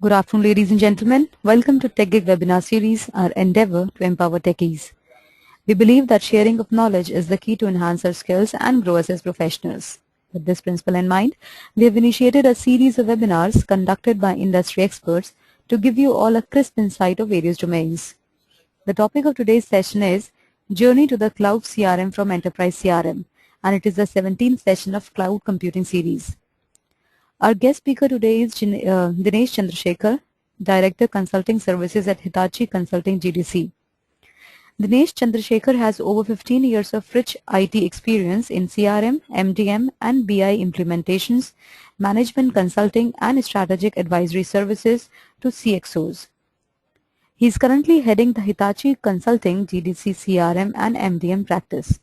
Good afternoon, ladies and gentlemen. Welcome to TechGig webinar series, our endeavor to empower techies. We believe that sharing of knowledge is the key to enhance our skills and grow us as professionals. With this principle in mind, we have initiated a series of webinars conducted by industry experts to give you all a crisp insight of various domains. The topic of today's session is Journey to the Cloud CRM from Enterprise CRM, and it is the 17th session of Cloud Computing series. Our guest speaker today is Dinesh Chandrasekhar, Director Consulting Services at Hitachi Consulting GDC. Dinesh Chandrasekhar has over 15 years of rich IT experience in CRM, MDM, and BI implementations, management consulting, and strategic advisory services to CXOs. He is currently heading the Hitachi Consulting GDC CRM and MDM practice.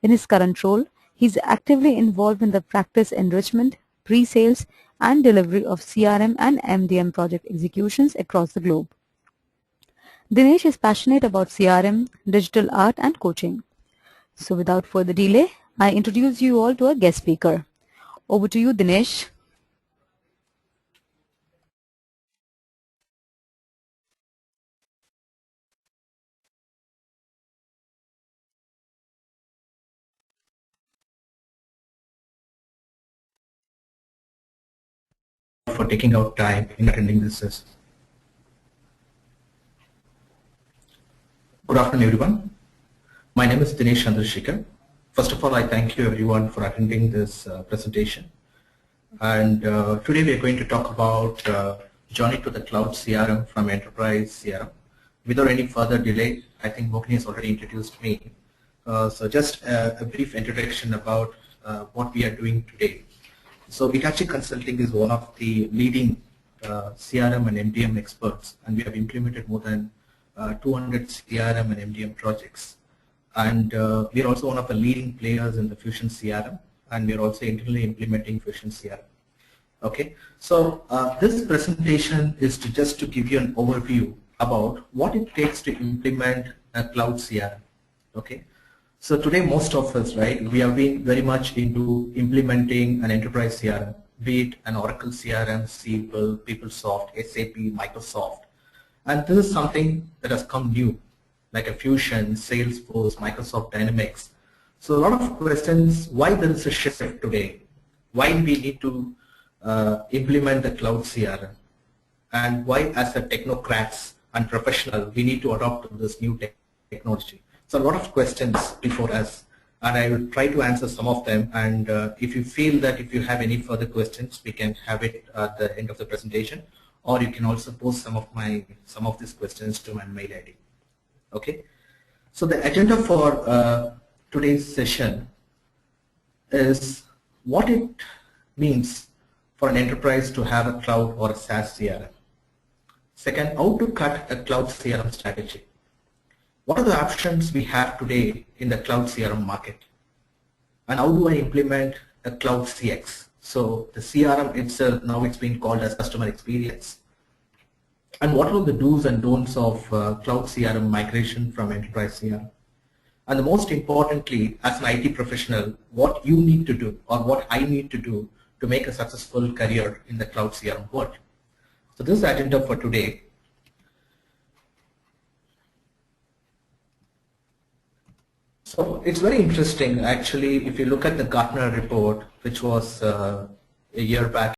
In his current role, he is actively involved in the practice enrichment, pre-sales, and delivery of CRM and MDM project executions across the globe. Dinesh is passionate about CRM, digital art, and coaching. So without further delay, I introduce you all to our guest speaker. Over to you, Dinesh. For taking out time in attending this session. Good afternoon, everyone. My name is Dinesh Chandrasekhar. First of all, I thank you everyone for attending this presentation. And today we are going to talk about journey to the cloud CRM from enterprise CRM. Without any further delay, I think Mokni has already introduced me. So just a brief introduction about what we are doing today. So Hitachi Consulting is one of the leading CRM and MDM experts, and we have implemented more than 200 CRM and MDM projects. And we are also one of the leading players in the Fusion CRM, and we are also internally implementing Fusion CRM. Okay, so this presentation is just to give you an overview about what it takes to implement a cloud CRM. Okay. So today most of us, right, we have been very much into implementing an enterprise CRM, be it an Oracle CRM, Siebel, PeopleSoft, SAP, Microsoft. And this is something that has come new, like a Fusion, Salesforce, Microsoft Dynamics. So a lot of questions, why there is a shift today? Why we need to implement the cloud CRM? And why as a technocrats and professional, we need to adopt this new technology? So a lot of questions before us, and I will try to answer some of them. And if you feel that if you have any further questions, we can have it at the end of the presentation, or you can also post some of these questions to my mail ID. Okay. So the agenda for today's session is what it means for an enterprise to have a cloud or a SaaS CRM. Second, how to cut a cloud CRM strategy. What are the options we have today in the cloud CRM market? And how do I implement a cloud CX? So the CRM itself, now it's been called as customer experience. And what are the do's and don'ts of cloud CRM migration from enterprise CRM? And the most importantly, as an IT professional, what you need to do or what I need to do to make a successful career in the cloud CRM world. So this is the agenda for today. So it's very interesting actually if you look at the Gartner report, which was a year back